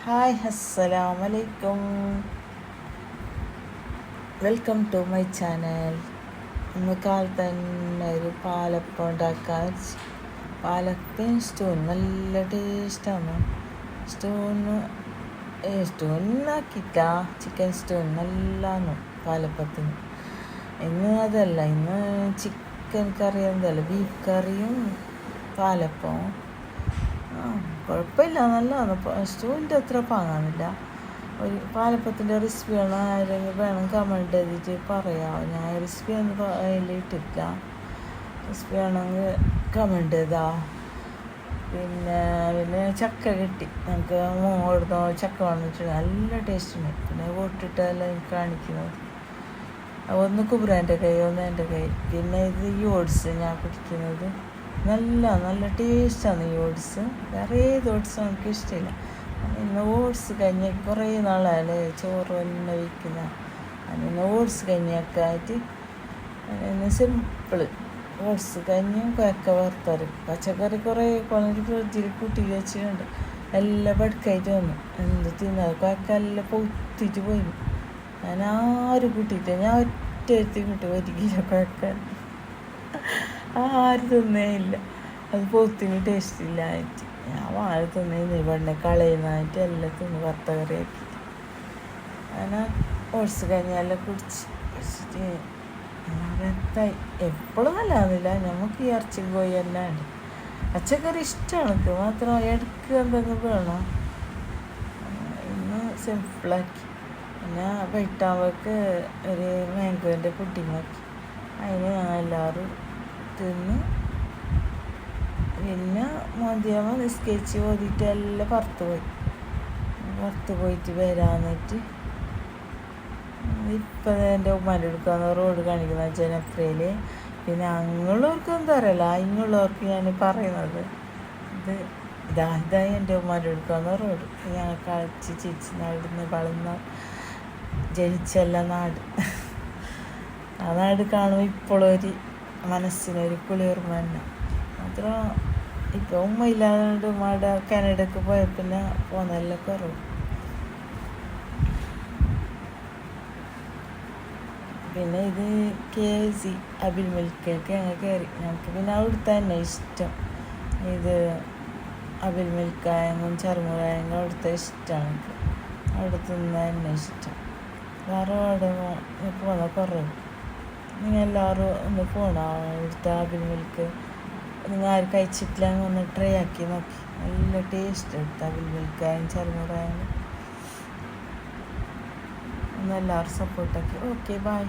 Hi അസ്സലാമലൈക്കും, welcome to my channel. ഇന്ന് കാലത്ത് തന്നെ ഒരു പാലപ്പം ഉണ്ടാക്കാൻ. പാലപ്പം സ്റ്റൂൺ നല്ല ടേസ്റ്റാണ്. സ്റ്റൂണിനാക്കിയിട്ട ചിക്കൻ സ്റ്റൂൺ നല്ലതാണ് പാലപ്പത്തിന്. ഇന്ന് അതല്ല, ഇന്ന് ചിക്കൻ കറി എന്തല്ല, ബീഫ് കറിയും പാലപ്പവും. കുഴപ്പമില്ല, നല്ലതാണ്. സ്റ്റൂവിൻ്റെ അത്ര പാങ്ങാനില്ല. ഒരു പാലപ്പത്തിൻ്റെ റെസിപ്പി വേണം, ആരെങ്കിലും വേണം കമൻറ്റ് ചെയ്തിട്ട് പറയാം. ഞാൻ റെസിപ്പി ഒന്നും അതിൽ ഇട്ടില്ല. റെസിപ്പി വേണമെങ്കിൽ കമൻറ്റ് ചെയ്താ. പിന്നെ ചക്ക കിട്ടി ഞങ്ങൾക്ക്, മോടുന്ന ചക്ക വന്നിട്ട് നല്ല ടേസ്റ്റ് ഉണ്ട്. പിന്നെ പൊട്ടിട്ടെല്ലാം എനിക്ക് കാണിക്കുന്നത്. ഒന്ന് കുബ്രാൻ്റെ കൈ, ഒന്ന് എൻ്റെ കൈ. പിന്നെ ഇത് ഈ ഓട്സ് ഞാൻ കുടിക്കുന്നത് നല്ല ടേസ്റ്റാണ് ഈ ഓട്സ്. വേറെ ഏത് ഓട്സും എനിക്ക് ഇഷ്ടമില്ല. ഇന്ന് ഓട്സ് കഞ്ഞി കുറേ നാളായാലേ ചോറ് തന്നെ വയ്ക്കുന്ന. അതിന് ഓട്സ് കഞ്ഞിയൊക്കെ ആയിട്ട് അതിന് സിമ്പിൾ ഓട്സ് കഞ്ഞിയും കൊയക്ക വറുത്തരും. പച്ചക്കറി കുറേ കൊണ്ടിട്ട് ഫ്രിഡ്ജിൽ കൂട്ടി വെച്ചിട്ടുണ്ട്. എല്ലാം ബടുക്കായിട്ട് വന്നു. എന്ത് തിന്നത് കൊയക്കെല്ലാം പൊത്തിയിട്ട് പോയി. ഞാൻ ആരും കൂട്ടിയിട്ട് ഞാൻ ഒറ്റ കൂട്ടി 1 കിലോ കൊയക്കാൻ ആരും തിന്നേ ഇല്ല. അത് പൊത്തിന് ടേസ്റ്റ് ഇല്ലായിട്ട് ഞാൻ വാഴ തിന്നേന്ന് വെണ്ണ കളയുന്നതായിട്ട് എല്ലാം തിന്ന് വറുത്ത കറിയാക്കി. അങ്ങനെ ഓട്സ് കഴിഞ്ഞെല്ലാം കുടിച്ചിട്ട് രത്തായി. എപ്പോഴും നല്ലതാകുന്നില്ല, നമുക്ക് ഈ ഇറച്ചി പോയി തന്നെ ഉണ്ട്. പച്ചക്കറി ഇഷ്ടമാണ് എനിക്ക്, മാത്രം ഇടയ്ക്ക് എന്തെങ്കിലും വേണം. ഇന്ന് സിമ്പിളാക്കി. പിന്നെ വൈകിട്ടാവുമ്പോഴേക്ക് ഒരു മാംഗോൻ്റെ പുഡിങ് ആക്കി. അതിന് ഞങ്ങൾ എല്ലാവരും തിന്ന്. പിന്നെ മതിയാകുമ്പോൾ നിസ്കരിച്ച് ഓതിയിട്ട് എല്ലാം പുറത്ത് പോയിട്ട് വരാന്നിട്ട് ഇപ്പം എൻ്റെ ഉമ്മാൻ്റെ എടുക്കാന്ന് റോഡ് കാണിക്കുന്ന ജനപ്രിയയിൽ. പിന്നെ അങ്ങുള്ളവർക്ക് എന്താ അറിയില്ല, ഇങ്ങുള്ളവർക്ക് ഞാൻ പറയുന്നത് ഇതായി എൻ്റെ ഉമ്മാൻ്റെ എടുക്കാന്ന് റോഡ്. ഞാൻ കളിച്ച് ചിരിച്ച് നടന്ന് വളർന്ന ജനിച്ചല്ല നാട്. ആ നാട് കാണുമ്പോൾ ഇപ്പോഴൊരു മനസ്സിനൊരു കുളിർമ തന്നെ. മാത്രം ഇപ്പോൾ ഉമ്മ ഇല്ലാതുകൊണ്ട് ഉമ്മയുടെ കാനഡയ്ക്ക് പോയ പിന്നെ പോകുന്നതെല്ലാം കുറവ്. പിന്നെ ഇത് KFC അബിൽ മിൽക്കൊക്കെ ഞങ്ങൾ കയറി. ഞങ്ങൾക്ക് പിന്നെ അവിടുത്തെ തന്നെ ഇഷ്ടം. ഇത് അബിൽ മിൽക്കായെങ്കിലും ചെറുമുറായെങ്കിലും അവിടുത്തെ ഇഷ്ടമാണ് എനിക്ക്. അവിടെ തിന്ന തന്നെ ഇഷ്ടം. വേറെ അവിടെ പോകുന്ന കുറവ്. നിങ്ങൾ എല്ലാവരും ഒന്ന് പോകണം അവിടുത്തെ അബിൽ മിൽക്ക്. നിങ്ങൾ ആരും കഴിച്ചിട്ടില്ല, ഒന്ന് ട്രൈ ആക്കി നോക്കി. നല്ല ടേസ്റ്റ് എടുത്ത് അബിൽ മിൽക്കായും ചെറുമുറായും. ഒന്ന് എല്ലാവരും സപ്പോർട്ടാക്കി. Okay, by.